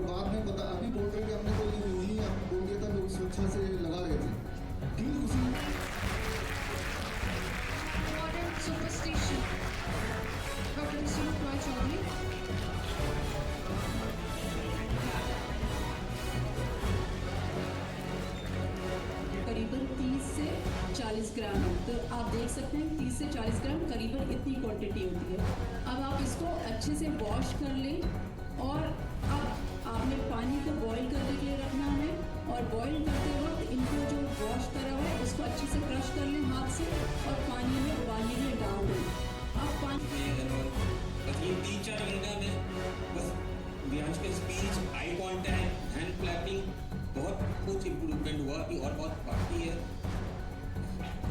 बाद में पता अभी बोल रहे कि हमने तो यही बोल दिया था, लोग स्वेच्छा से लगा रहे थे। ठीक उसी सुपरस्टिशन डॉक्टर सुमित रॉय चौधरी। करीबन 30 से 40 ग्राम, तो आप देख सकते हैं 30 से 40 ग्राम करीबन इतनी क्वांटिटी होती है। अब आप इसको अच्छे से वॉश कर लें और अब आपने पानी को बॉईल करने के लिए रखना है और बॉईल करते वक्त इनको जो वॉश करा हुआ है उसको अच्छे से क्रश कर लें हाथ से और पानी में उबालने के लिए डाल दें। अब पानी बस ये 3-4 घंटा में बस व्यास का speech, eye contact, hand clapping, बहुत कुछ इम्प्रूवमेंट हुआ अभी और बहुत बाकी है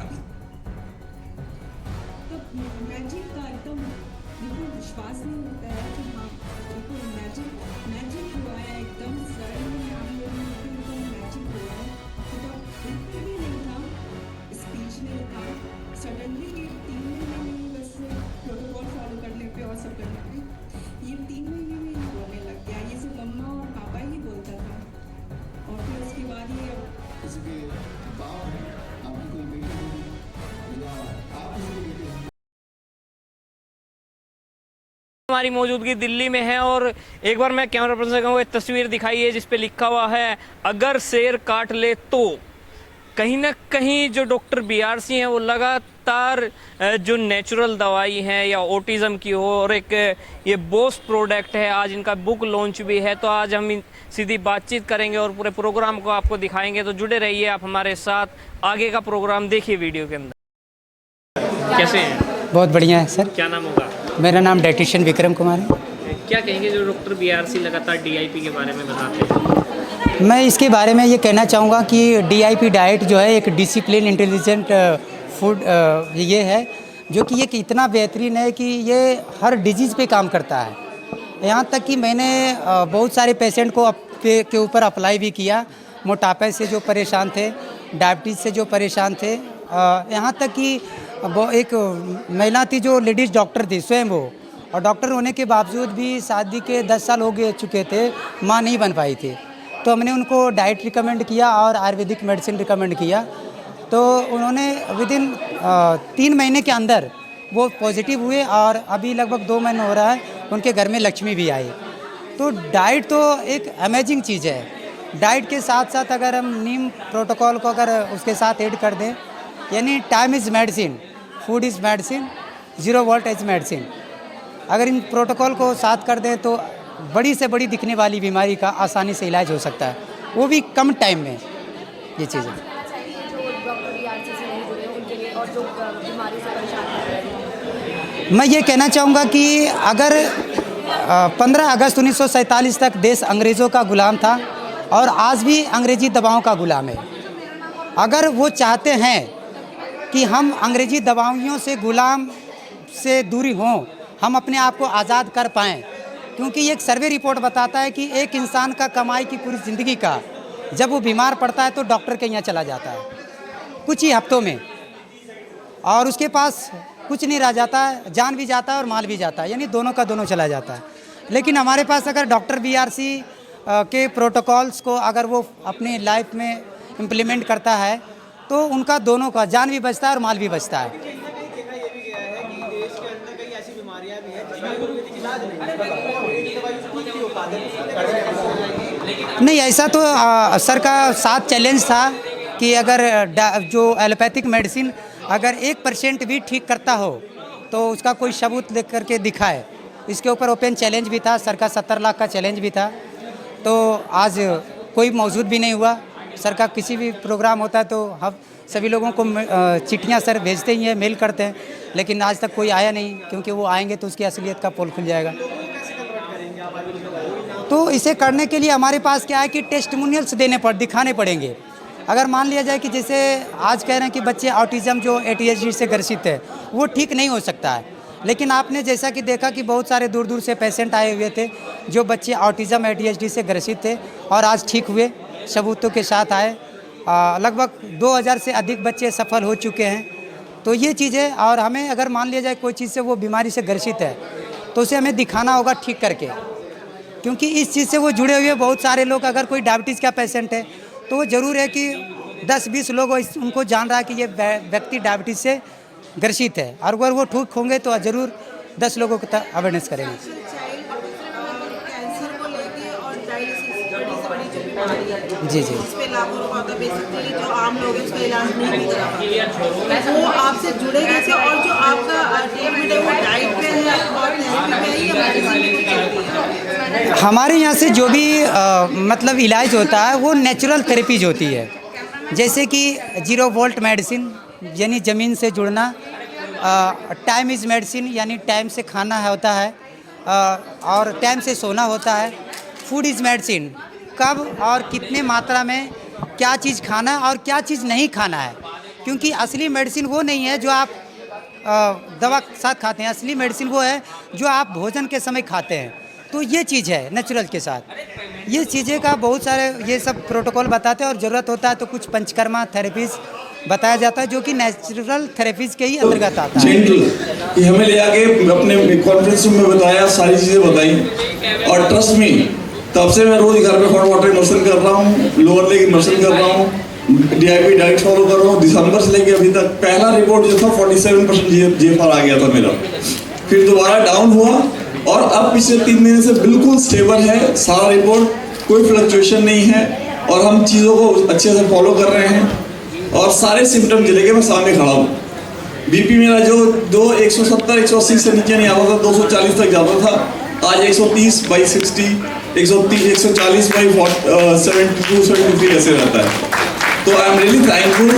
अभी। तो मैजिक का एकदम बिल्कुल विश्वास नहीं होता है कि हाँ बिल्कुल मैजिक हुआ है, एकदम सडनली हम लोगों ने एकदम मैजिक हुआ है। तो बिल्कुल भी नहीं था, स्पीच नहीं था, सडनली 3 महीने में ही बस प्रोटोकॉल फॉलो करने पे और सब करने पे ये 3 महीने में ही बोलने लग गया। ये सिर्फ मम्मा और पापा ही बोलता था और फिर उसके बाद ये किसी के बाप हैं, आपकी कोई बेटी होगी या आप किसी के बेटे हैं। हमारी मौजूदगी दिल्ली में है और एक बार मैं कैमरा पर्सन से कहूँगा एक तस्वीर दिखाई है जिस पे लिखा हुआ है अगर शेर काट ले तो। कहीं ना कहीं जो डॉक्टर बीआरसी हैं वो लगातार जो नेचुरल दवाई है या ऑटिज़म की हो और एक ये बोस प्रोडक्ट है, आज इनका बुक लॉन्च भी है, तो आज हम सीधी बातचीत करेंगे और पूरे प्रोग्राम को आपको दिखाएंगे। तो जुड़े रहिए आप हमारे साथ, आगे का प्रोग्राम देखिए वीडियो के अंदर। कैसे हैं? बहुत बढ़िया है सर। क्या नाम होगा? मेरा नाम डाइटिशियन विक्रम कुमार है। क्या कहेंगे जो डॉक्टर बीआरसी लगातार डीआईपी के बारे में बताते हैं? मैं इसके बारे में ये कहना चाहूँगा कि डीआईपी डाइट जो है एक डिसिप्लिन इंटेलिजेंट फूड ये है जो कि ये इतना बेहतरीन है कि ये हर डिजीज़ पे काम करता है। यहाँ तक कि मैंने बहुत सारे पेशेंट को के ऊपर अप्लाई भी किया, मोटापे से जो परेशान थे, डायबिटीज़ से जो परेशान थे, यहाँ तक कि वो एक महिला थी जो लेडीज़ डॉक्टर थी स्वयं वो, और डॉक्टर होने के बावजूद भी शादी के 10 साल हो गए चुके थे, माँ नहीं बन पाई थी। तो हमने उनको डाइट रिकमेंड किया और आयुर्वेदिक मेडिसिन रिकमेंड किया, तो उन्होंने विदिन 3 महीने के अंदर वो पॉजिटिव हुए और अभी लगभग 2 महीने हो रहा है उनके घर में लक्ष्मी भी आई। तो डाइट तो एक अमेजिंग चीज़ है। डाइट के साथ साथ अगर हम नीम प्रोटोकॉल को अगर उसके साथ ऐड कर दें, यानी time is medicine, food is medicine, 0 वॉल्ट इज़ मेडिसिन, अगर इन प्रोटोकॉल को साथ कर दें तो बड़ी से बड़ी दिखने वाली बीमारी का आसानी से इलाज हो सकता है, वो भी कम टाइम में। ये चीज़ है। मैं ये कहना चाहूँगा कि अगर 15 अगस्त 1947 तक देश अंग्रेज़ों का गुलाम था और आज भी अंग्रेज़ी दवाओं का गुलाम है। अगर वो चाहते हैं कि हम अंग्रेज़ी दवाइयों से गुलाम से दूरी हों, हम अपने आप को आज़ाद कर पाएँ, क्योंकि एक सर्वे रिपोर्ट बताता है कि एक इंसान का कमाई की पूरी ज़िंदगी का जब वो बीमार पड़ता है तो डॉक्टर के यहाँ चला जाता है कुछ ही हफ्तों में, और उसके पास कुछ नहीं रह जाता है, जान भी जाता है और माल भी जाता है, यानी दोनों का दोनों चला जाता है। लेकिन हमारे पास अगर डॉक्टर बीआरसी के प्रोटोकॉल्स को अगर वो अपनी लाइफ में इम्प्लीमेंट करता है तो उनका दोनों का जान भी बचता है और माल भी बचता है। नहीं, ऐसा तो सर का साथ चैलेंज था कि अगर जो एलोपैथिक मेडिसिन अगर 1% भी ठीक करता हो तो उसका कोई सबूत लेकर करके दिखाए। इसके ऊपर ओपन चैलेंज भी था, सर का 70 लाख का चैलेंज भी था। तो आज कोई मौजूद भी नहीं हुआ। सर का किसी भी प्रोग्राम होता है तो हम सभी लोगों को चिट्ठियाँ सर भेजते ही हैं, मेल करते हैं, लेकिन आज तक कोई आया नहीं, क्योंकि वो आएंगे तो उसकी असलियत का पोल खुल जाएगा। तो इसे करने के लिए हमारे पास क्या है कि टेस्टिमोनियल्स दिखाने पड़ेंगे। अगर मान लिया जाए कि जैसे आज कह रहे हैं कि बच्चे ऑटिज़म जो ADHD से ग्रसित है वो ठीक नहीं हो सकता है, लेकिन आपने जैसा कि देखा कि बहुत सारे दूर दूर से पेशेंट आए हुए थे जो बच्चे ऑटिज़म ADHD से ग्रसित थे और आज ठीक हुए, सबूतों के साथ आए। लगभग 2000 से अधिक बच्चे सफल हो चुके हैं। तो ये चीज़ें, और हमें अगर मान लिया जाए कोई चीज़ से वो बीमारी से ग्रसित है तो उसे हमें दिखाना होगा ठीक करके। क्योंकि इस चीज़ से वो जुड़े हुए बहुत सारे लोग, अगर कोई डायबिटीज़ का पेशेंट है तो वो ज़रूर है कि 10-20 लोग उनको जान रहा है कि ये व्यक्ति डायबिटीज़ से ग्रसित है, और अगर वो ठीक होंगे तो ज़रूर 10 लोगों को अवेयरनेस करेंगे। कैंसर को लेके और डायलिसिस बड़ी से बड़ी जो बीमारी है जी जी उस पे लाखों रुपए का बेसिकली जो आम लोग हैं उसका इलाज नहीं भी करा पाते, वो आपसे जुड़े कैसे? और जो आपका ट्रीटमेंट है वो डाइट पे है और थेरेपी पे है या मेडिसिन पे चलती है? हमारे यहाँ से जो भी मतलब इलाज होता है वो नेचुरल थेरेपीज होती है, जैसे कि 0 वोल्ट मेडिसिन यानी ज़मीन से जुड़ना, टाइम इज़ मेडिसिन यानी टाइम से खाना होता है और टाइम से सोना होता है। फूड इज़ मेडिसिन, कब और कितने मात्रा में क्या चीज़ खाना है और क्या चीज़ नहीं खाना है, क्योंकि असली मेडिसिन वो नहीं है जो आप दवा के साथ खाते हैं, असली मेडिसिन वो है जो आप भोजन के समय खाते हैं। तो ये चीज़ है नेचुरल के साथ, ये चीज़ें का बहुत सारे ये सब प्रोटोकॉल बताते हैं, और ज़रूरत होता है तो कुछ पंचकर्मा थेरेपीज़ बताया जाता है जो कि नेचुरल थेरेपीज़ के ही अंतर्गत आता है। कि हमें ले आके अपने कॉन्फ्रेंस रूम में बताया, सारी चीज़ें बताई, और ट्रस्ट मी तब से मैं रोज़ घर पे हॉट वाटर इमर्शन कर रहा हूँ, लोअर लेग इमर्शन कर रहा हूँ, DIP डाइट फॉलो कर रहा हूँ। दिसंबर से लेके अभी तक पहला रिपोर्ट जो था 47% GFR आ गया था मेरा, फिर दोबारा डाउन हुआ और अब पिछले 3 महीने से बिल्कुल स्टेबल है सारा रिपोर्ट, कोई फ्लक्चुएशन नहीं है, और हम चीज़ों को अच्छे से फॉलो कर रहे हैं और सारे सिम्टम जिले के मैं सामने खड़ा हूँ। BP मेरा जो 170-180 से नीचे नहीं आता था, 240 तक जाता था, आज 130/60, 140/72-73 ऐसे रहता है। तो I am really thankful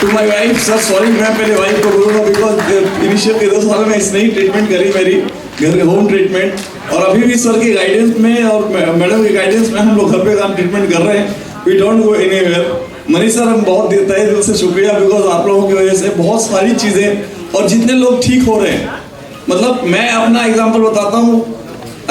to my wife. Sir sorry मैं पहले वाइफ को बोलूँगा, बिकॉज इनिशियल 2 साल में इसने ही ट्रीटमेंट करी मेरी, घर के होम ट्रीटमेंट, और अभी भी सर के गाइडेंस में और मैडम के गाइडेंस में हम लोग घर पे काम ट्रीटमेंट कर रहे हैं। We don't go anywhere. Manish sir हम बहुत तहे दिल से शुक्रिया, बिकॉज आप लोगों की वजह से बहुत सारी चीज़ें और जितने लोग ठीक हो रहे हैं, मतलब मैं अपना एग्जांपल बताता हूँ,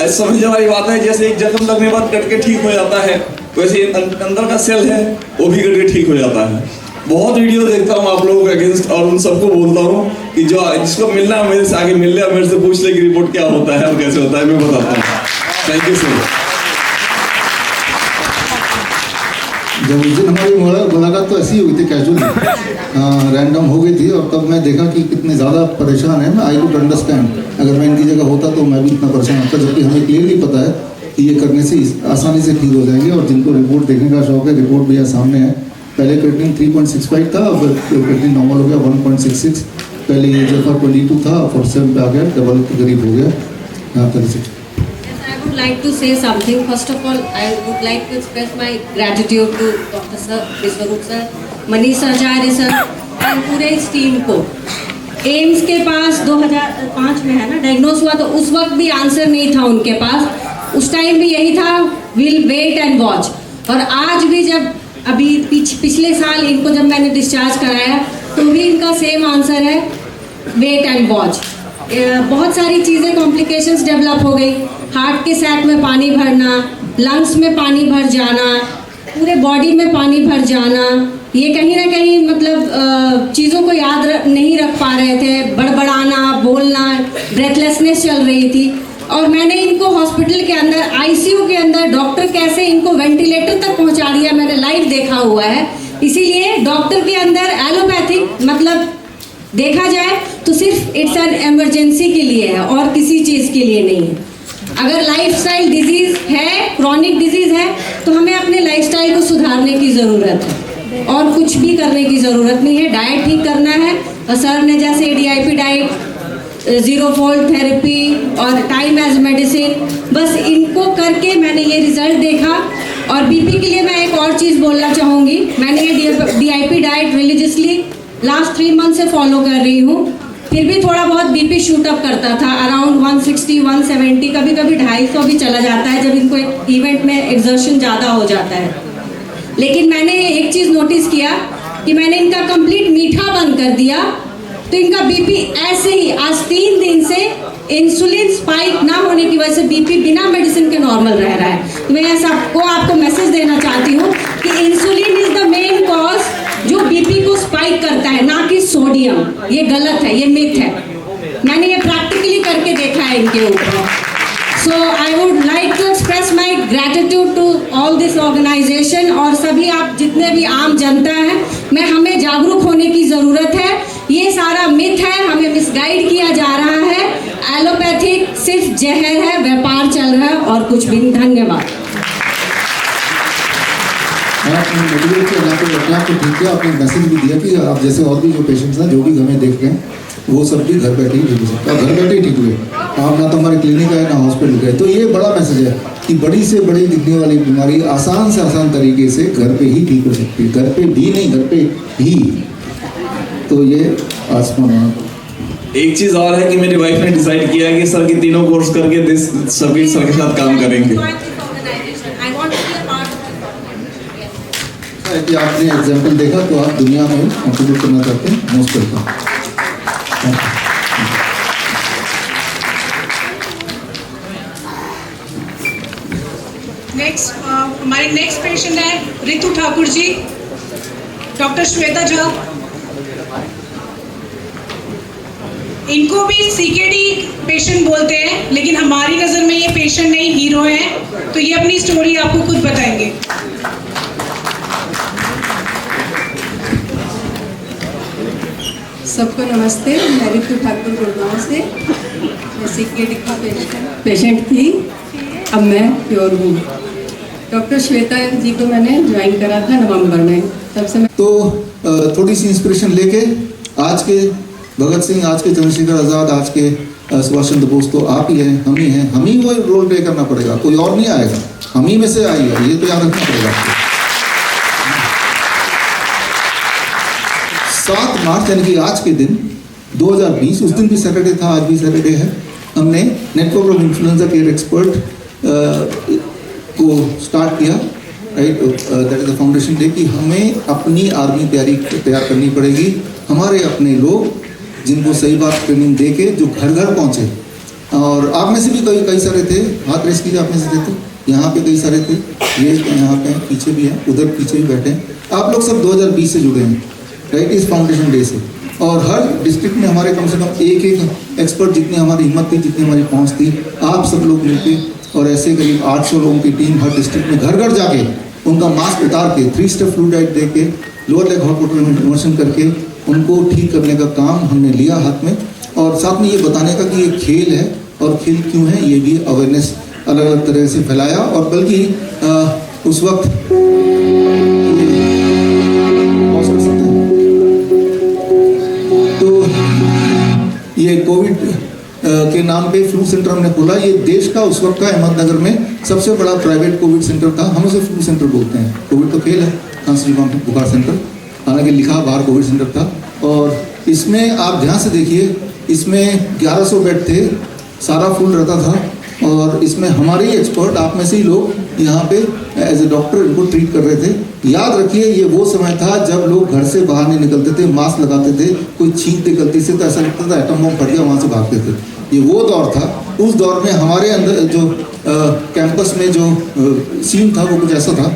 समझने वाली बात है, जैसे एक जख्म लगने के बाद कट के ठीक हो जाता है, वैसे अंदर का सेल है वो भी कट के ठीक हो जाता है। बहुत वीडियो देखता हूँ आप लोगों के अगेंस्ट, और उन सबको बोलता हूँ कि जो जिसको मिलना है मेरे से आगे मिल ले, मेरे से पूछ ले कि रिपोर्ट क्या होता है और कैसे होता है, मैं बताता हूँ। Thank you sir. जब उस दिन हमारी मुलाकात तो ऐसी हुई थी, कैजुअल रैंडम हो गई थी, और तब मैं देखा कि कितने ज़्यादा परेशान है। मैं आई वुड अंडरस्टैंड अगर मैं इनकी जगह होता तो मैं भी इतना परेशान होता, जबकि हमें क्लियरली पता है कि ये करने से आसानी से ठीक हो जाएंगे। और जिनको रिपोर्ट देखने का शौक है, रिपोर्ट भी यहाँ सामने है। पहले क्रिएटिनिन 3.65 था, अब क्रिएटिनिन नॉर्मल हो गया 1.66। पहले ये GFR 22 था, 47 पे आ गया, डबल के करीब हो गया। तरह से I would like to say something. First of all, I would like to express my gratitude to Dr. Sir, Viswarup Sir, Manish Acharya Sir, and पूरे इस टीम को। एम्स के पास 2005 में है ना डायग्नोस हुआ, तो उस वक्त भी आंसर नहीं था उनके पास, उस टाइम भी यही था, विल वेट एंड वॉच। और आज भी जब अभी पिछले साल इनको जब मैंने डिस्चार्ज कराया तो भी इनका सेम आंसर है, वेट एंड वॉच। बहुत सारी चीज़ें कॉम्प्लिकेशंस डेवलप हो गई, हार्ट के सैक में पानी भरना, लंग्स में पानी भर जाना, पूरे बॉडी में पानी भर जाना, ये कहीं ना कहीं मतलब चीज़ों को याद नहीं रख पा रहे थे, बड़बड़ाना, बोलना, ब्रेथलेसनेस चल रही थी। और मैंने इनको हॉस्पिटल के अंदर ICU के अंदर डॉक्टर कैसे इनको वेंटिलेटर तक पहुंचा दिया, मैंने लाइव देखा हुआ है। इसीलिए डॉक्टर के अंदर एलोपैथिक मतलब देखा जाए तो सिर्फ इट्स एन एमरजेंसी के लिए है और किसी चीज़ के लिए नहीं है। अगर लाइफस्टाइल डिजीज़ है, क्रॉनिक डिजीज़ है, तो हमें अपने लाइफस्टाइल को सुधारने की ज़रूरत है और कुछ भी करने की ज़रूरत नहीं है। डाइट ठीक करना है, और सर ने जैसे DIP डाइट, 0 वोल्ट थेरेपी और टाइम एज मेडिसिन, बस इनको करके मैंने ये रिजल्ट देखा। और BP के लिए मैं एक और चीज़ बोलना चाहूँगी, मैंने ये DIP diet religiously last 3 month से फॉलो कर रही हूँ, फिर भी थोड़ा बहुत BP शूट अप करता था, अराउंड 160, 170, कभी कभी 250 भी चला जाता है जब इनको एक इवेंट में एक्सर्शन ज़्यादा हो जाता है। लेकिन मैंने एक चीज़ नोटिस किया कि मैंने इनका कंप्लीट मीठा बंद कर दिया, तो इनका BP ऐसे ही आज 3 दिन से इंसुलिन स्पाइक ना होने की वजह से BP बिना मेडिसिन के नॉर्मल रह रहा है। तो मैं सबको आपको मैसेज देना चाहती हूँ कि insulin is the main cause जो BP को स्पाइक करता है, ना कि सोडियम। ये गलत है, ये मिथ है, मैंने ये प्रैक्टिकली करके देखा है इनके ऊपर। So I would like to express express my gratitude to all this organisation और सभी आप जितने भी आम जनता है, मैं हमें जागरूक होने की ज़रूरत है। ये सारा मिथ है, हमें मिसगाइड किया जा रहा है। एलोपैथिक सिर्फ जहर है, व्यापार चल रहा है और कुछ भी नहीं। धन्यवाद। आपने मोटिवेट किया, अपने आप को ठीक किया, आपने मैसेज भी दिया कि आप जैसे और भी जो पेशेंट्स हैं जो भी हमें देख रहे हैं वो सब भी घर बैठे ही ठीक हो सकते हैं। घर बैठे ही ठीक हुए, आप ना तो हमारे क्लिनिक आए ना हॉस्पिटल गए। तो ये बड़ा मैसेज है कि बड़ी से बड़ी दिखने वाली बीमारी आसान से आसान तरीके से घर पे ही ठीक हो सकती है। घर पे भी नहीं, घर पे ही। तो ये आसमान। एक चीज और है कि मेरी वाइफ ने डिसाइड किया है कि सर के तीनों कोर्स करके सभी सर के साथ काम करेंगे। कि आपने एग्जाम्पल देखा तो आप दुनिया में कंट्रीब्यूट करना चाहते हैं। Most welcome. नेक्स्ट हमारे नेक्स्ट पेशेंट है रितु ठाकुर जी, डॉक्टर श्वेता झा। इनको भी सीकेडी पेशेंट बोलते हैं, लेकिन हमारी नज़र में ये पेशेंट नहीं, हीरो हैं। तो ये अपनी स्टोरी आपको खुद बताएंगे। सबको नमस्ते। मैं रितु ठाकुर गुड़गांव से। मैं सीकेडी की पेशेंट थी, अब मैं प्योर हूँ। डॉक्टर श्वेता जी को मैंने ज्वाइन करा था नवंबर में, तब से मैं तो थोड़ी सी इंस्पिरेशन लेके आज के भगत सिंह, आज के चंद्रशेखर आज़ाद, आज के सुभाष चंद्र बोस तो आप ही हैं, हम ही हैं। हम ही वो रोल प्ले करना पड़ेगा, कोई और नहीं आएगा, हम ही में से आएगा। ये तो याद रखना पड़ेगा आपको। 7 मार्च यानी कि आज के दिन 2020, उस दिन भी सैटरडे था, आज भी सैटरडे है। हमने network of influenza care expert को स्टार्ट किया, right. That is the foundation day कि हमें अपनी आर्मी तैयार करनी पड़ेगी। हमारे अपने लोग जिनको सही बात ट्रेनिंग दे के जो घर घर पहुँचे, और आप में से भी कई सारे थे, हाथ रेस कीजिए, आप में से थे तो यहाँ पे कई सारे थे, ये यहाँ पे पीछे भी हैं, उधर पीछे भी बैठे हैं। आप लोग सब 2020 से जुड़े हैं, राइट, इस फाउंडेशन डे से। और हर डिस्ट्रिक्ट में हमारे कम से कम एक एक्सपर्ट, जितनी हमारी हिम्मत थी, जितनी हमारी पहुंच थी, आप सब लोग मिलके और ऐसे करीब 800 लोगों की टीम हर डिस्ट्रिक्ट में घर घर जाके उनका मास्क उतार के 3 स्टेप फ्लूइडाइट दे के लोअर लेग हॉट वाटर में इमर्शन करके उनको ठीक करने का काम हमने लिया हाथ में। और साथ में ये बताने का कि ये खेल है और खेल क्यों है, ये भी अवेयरनेस अलग अलग तरह से फैलाया। और बल्कि उस वक्त ये कोविड के नाम पे फ्लू सेंटर हमने खोला। ये देश का उस वक्त का अहमदनगर में सबसे बड़ा प्राइवेट कोविड सेंटर था। हम उसे फ्लू सेंटर बोलते हैं, कोविड तो खेल है, खांसी जुकाम बुखार सेंटर, हालांकि लिखा बाहर कोविड सेंटर था। और इसमें आप ध्यान से देखिए, इसमें 1100 बेड थे, सारा फुल रहता था। और इसमें हमारे ही एक्सपर्ट, आप में से ही लोग यहाँ पे एज ए डॉक्टर इनको ट्रीट कर रहे थे। याद रखिए, ये वो समय था जब लोग घर से बाहर नहीं निकलते थे, मास्क लगाते थे, कोई छींकते गलती से तो ऐसा लगता था एटम बम फट गया, वहाँ से भागते थे। ये वो दौर था। उस दौर में हमारे अंदर जो कैंपस में जो सीन था वो कुछ ऐसा था।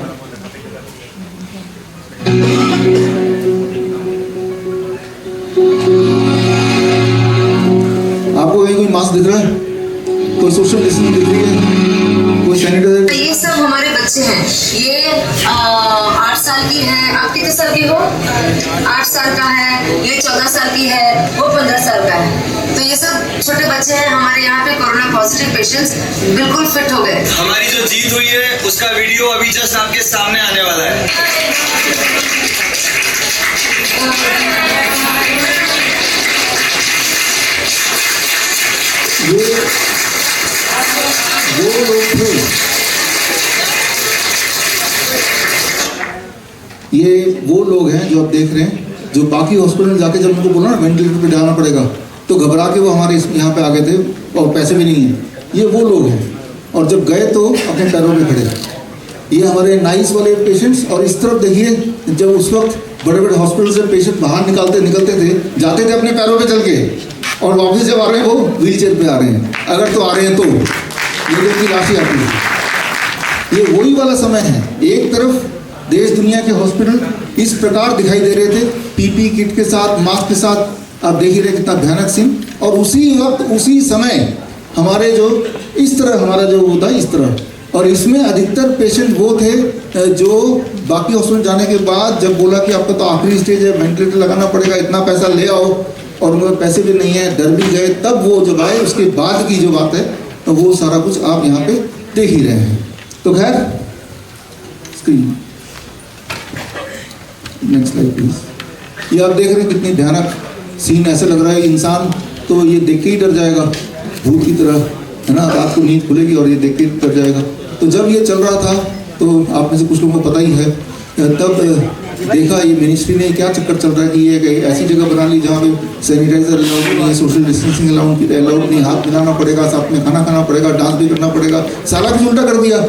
आपको कहीं कोई मास्क दिख रहा है, कोई सोशल डिस्टेंसिंग दिख रही है, कोई सैनिटाइजर? ये सब हमारे बच्चे हैं। ये 8 साल की है, आप कितने साल की हो? 8 साल का है, ये 14 साल की है, वो 15 साल का है। तो ये सब छोटे बच्चे हैं हमारे यहाँ पे कोरोना पॉजिटिव पेशेंट्स बिल्कुल फिट हो गए। हमारी जो जीत हुई है उसका वीडियो अभी जस्ट आपके सामने आने वाला है। वो लोग थे, ये वो लोग हैं जो आप देख रहे हैं, जो बाकी हॉस्पिटल में जाके जब उनको बोला ना वेंटिलेटर पे डालना पड़ेगा, तो घबरा के वो हमारे यहाँ पे आ गए थे और पैसे भी नहीं हैं। ये वो लोग हैं, और जब गए तो अपने पैरों पे खड़े। ये हमारे नाइस वाले पेशेंट्स। और इस तरफ देखिए, जब उस वक्त बड़े बड़े हॉस्पिटल से पेशेंट बाहर निकलते थे, जाते थे अपने पैरों पे चल के, और वापस जब आ रहे हैं वो व्हील चेयर पे आ रहे हैं, अगर तो आ रहे हैं तो ये की राशि आती है। ये वही वाला समय है। एक तरफ देश दुनिया के हॉस्पिटल इस प्रकार दिखाई दे रहे थे, पीपी किट के साथ, मास्क के साथ, आप देख ही रहे कितना भयानक सीन। और उसी वक्त उसी समय हमारे जो इस तरह हमारा जो था इस तरह, और इसमें अधिकतर पेशेंट वो थे जो बाकी हॉस्पिटल जाने के बाद जब बोला कि आपका तो आखिरी स्टेज है, वेंटिलेटर लगाना पड़ेगा, इतना पैसा ले आओ, और उनके पैसे भी नहीं है, डर भी गए, तब वो जब आए उसके बाद की जो बात है तो वो सारा कुछ आप यहाँ पे देख ही रहे हैं। तो खैर स्क्रीन नेक्स्ट स्लाइड प्लीज। ये आप देख रहे हैं कितनी भयानक सीन, ऐसे लग रहा है इंसान तो ये देख के ही डर जाएगा, भूत की तरह, है ना। रात को नींद खुलेगी और ये देख के डर जाएगा। तो जब ये चल रहा था तो आप में से कुछ लोगों को पता ही है, तब देखा ये मिनिस्ट्री ने क्या चक्कर चल रहा है कि ये एक ऐसी जगह बना ली जहाँ पे सैनिटाइजर अलाउड नहीं है, सोशल डिस्टेंसिंग अलाउड नहीं, हाथ मिलाना पड़ेगा, साथ में खाना खाना पड़ेगा, डांस भी करना पड़ेगा, सारा कुछ उल्टा कर दिया।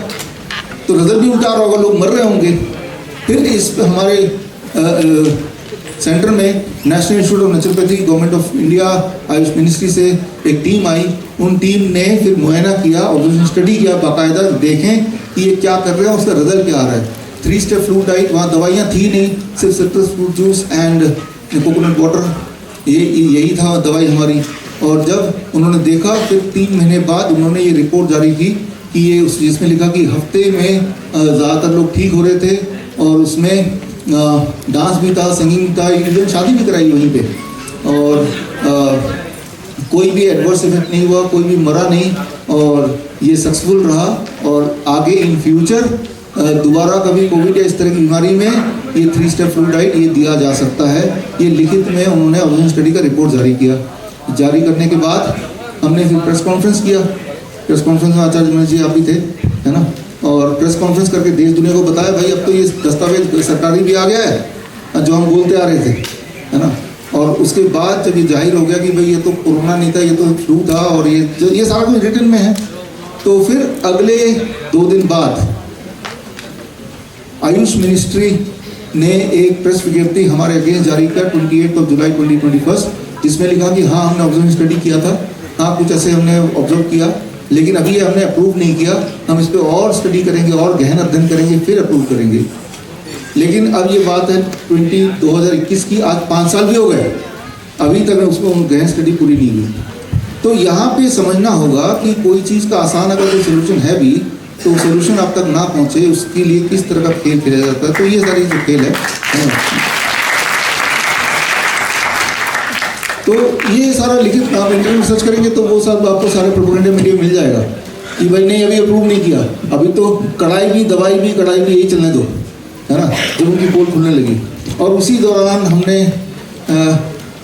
तो रिजल्ट भी उल्टा रहा होगा, लोग मर रहे होंगे। फिर इस हमारे सेंटर में national institute of naturopathy, government of India, Ayush ministry से एक टीम आई। उन टीम ने फिर मुआयना किया, ऑब्जर्वेशन स्टडी किया, बाकायदा देखें कि ये क्या कर रहे हैं, उसका रिजल्ट क्या आ रहा है। 3 स्टेप फ्लू डाइट, वहाँ दवाइयाँ थी नहीं, सिर्फ citrus fruit juice and coconut water, यही था दवाई हमारी। और जब उन्होंने देखा फिर 3 महीने बाद उन्होंने ये रिपोर्ट जारी की कि ये जिसमें लिखा कि हफ्ते में ज़्यादातर लोग ठीक हो रहे थे, और उसमें डांस भी था, सिंगिंग भी था, इवन शादी भी कराई वहीं पे, और कोई भी एडवर्स इफेक्ट नहीं हुआ, कोई भी मरा नहीं, और ये सक्सेसफुल रहा। और आगे इन फ्यूचर दोबारा कभी कोविड या इस तरह की बीमारी में ये 3 स्टेप फ्लू डाइट ये दिया जा सकता है। ये लिखित में उन्होंने ऑब्जर्वेशन स्टडी का रिपोर्ट जारी किया। जारी करने के बाद हमने फिर प्रेस कॉन्फ्रेंस किया। प्रेस कॉन्फ्रेंस में आचार्य मनोज जी आप भी थे, है ना, और प्रेस कॉन्फ्रेंस करके देश दुनिया को बताया भाई अब तो ये दस्तावेज सरकारी भी आ गया है जो हम बोलते आ रहे थे, है ना। और उसके बाद जब ये जाहिर हो गया कि भाई ये तो कोरोना नहीं था, ये तो फ्लू था, और ये सारा कुछ रिटर्न में है, तो फिर अगले 2 दिन बाद आयुष मिनिस्ट्री ने एक प्रेस विज्ञप्ति हमारे अगेंस्ट जारी किया 28 जुलाई 2021, जिसमें लिखा कि हाँ हमने ऑब्जर्वेशन स्टडी किया था, हाँ कुछ ऐसे हमने ऑब्जर्व किया, लेकिन अभी ये हमने अप्रूव नहीं किया, हम इस पर और स्टडी करेंगे और गहन अध्ययन करेंगे फिर अप्रूव करेंगे। लेकिन अब ये बात है 2021 की, आज 5 साल भी हो गए, अभी तक उसमें गहन स्टडी पूरी नहीं हुई। तो यहाँ पे समझना होगा कि कोई चीज़ का आसान अगर कोई सोल्यूशन है भी तो सोल्यूशन आप तक ना पहुँचे उसके लिए किस तरह का खेल खेला जाता है। तो ये सारी जो खेल है तो ये सारा लिखित आप इंटरनेट सर्च करेंगे तो वो सब आपको सारे प्रोपेगेंडा मीडिया मिल जाएगा कि भाई नहीं अभी अप्रूव नहीं किया, अभी तो कढ़ाई भी दवाई भी कढ़ाई भी यही चलने दो, है ना, जब उनकी पोल खुलने लगी। और उसी दौरान हमने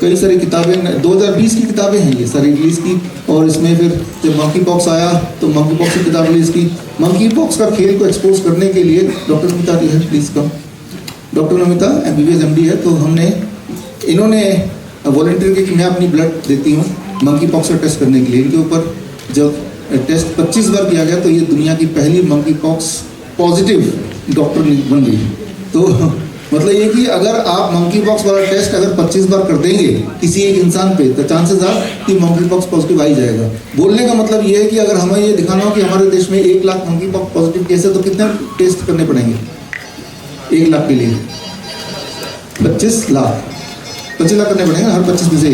कई सारी किताबें 2020 की किताबें हैं ये सारी रिलीज़ की, और इसमें फिर जब मंकी पॉक्स आया तो मंकी पॉक्स की किताब रिलीज़ की। मंकी पॉक्स का खेल को एक्सपोज करने के लिए डॉक्टर नमिता जी है, please come, doctor Namita MBBS MD है, तो हमने इन्होंने वॉलंटियर की मैं अपनी ब्लड देती हूँ मंकी पॉक्स का टेस्ट करने के लिए। इनके ऊपर जब टेस्ट 25 बार किया गया तो ये दुनिया की पहली मंकी पॉक्स पॉजिटिव डॉक्टर बन गई। तो मतलब ये कि अगर आप मंकी पॉक्स वाला टेस्ट अगर 25 बार कर देंगे किसी एक इंसान पे तो चांसेस आर कि मंकी पॉक्स पॉजिटिव आ ही जाएगा। बोलने का मतलब ये है कि अगर हमें ये दिखाना हो कि हमारे देश में 1 lakh monkey pox positive case है तो कितने टेस्ट करने पड़ेंगे 1 लाख के लिए? 25 लाख करने पड़ेंगे हर 25 में से,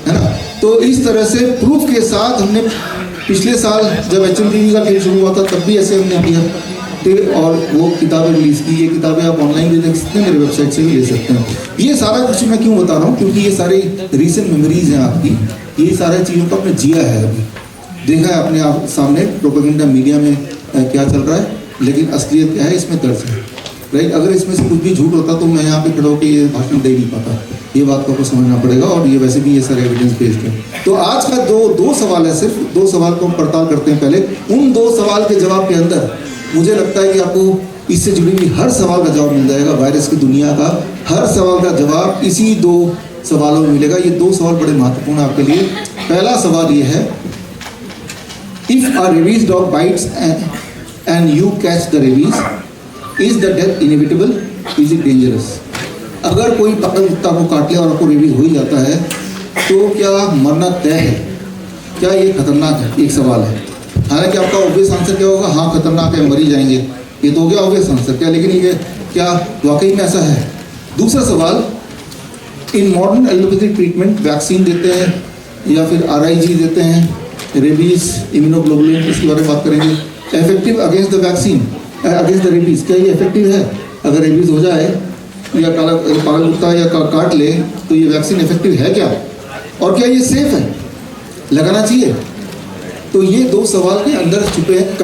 है ना। तो इस तरह से प्रूफ के साथ हमने पिछले साल जब HMTV का खेल शुरू हुआ था तब भी ऐसे हमने किया और वो किताबें रिलीज़ की। ये किताबें आप ऑनलाइन भी देख सकते हैं, मेरे वेबसाइट से भी ले सकते हैं। ये सारा कुछ मैं क्यों बता रहा हूँ, क्योंकि ये सारी रीसेंट मेमोरीज हैं आपकी, ये सारी चीज़ों को आपने जिया है, अभी देखा है अपने आप सामने प्रोपेगेंडा मीडिया में क्या चल रहा है, लेकिन असलियत क्या है इसमें दर्ज है, राइट। अगर इसमें से कुछ भी झूठ होता तो मैं यहाँ पे खड़ा होकर ये भाषण दे नहीं पाता, ये बात को आपको समझना पड़ेगा। और ये वैसे भी ये सारे एविडेंस बेस्ड है। तो आज का दो सवाल है, सिर्फ 2 सवाल को हम पड़ताल करते हैं। पहले उन 2 सवाल के जवाब के अंदर मुझे लगता है कि आपको इससे जुड़ी हुई हर सवाल का जवाब मिल जाएगा। वायरस की दुनिया का हर सवाल का जवाब इसी 2 सवालों में मिलेगा। ये 2 सवाल बड़े महत्वपूर्ण है आपके लिए। पहला सवाल ये है, if a rabies dog bytes and you catch the rabies, is the death inevitable, is it dangerous? अगर कोई पकड़ कुत्ता को काट ले और आपको रेबीज हो ही जाता है तो क्या मरना तय है? क्या ये खतरनाक है? एक सवाल है। हालांकि आपका ऑब्वियस आंसर क्या होगा, हाँ खतरनाक है, मर ही जाएंगे, ये तो हो गया ऑब्वियस आंसर। क्या लेकिन ये क्या वाकई में ऐसा है? दूसरा सवाल, in modern allopathic treatment vaccine देते हैं या फिर RIG देते हैं, रेबीज, इम्यूनोग्लोबुलिन, इसके बारे में बात करेंगे। Effective against the vaccine, against the rabies, क्या ये इफेक्टिव है? अगर रेबीज हो जाए या पागल कुत्ता या काट ले तो ये वैक्सीन इफेक्टिव है क्या? और क्या ये सेफ है? लगाना चाहिए? तो ये दो सवाल के अंदर छुपे हैं।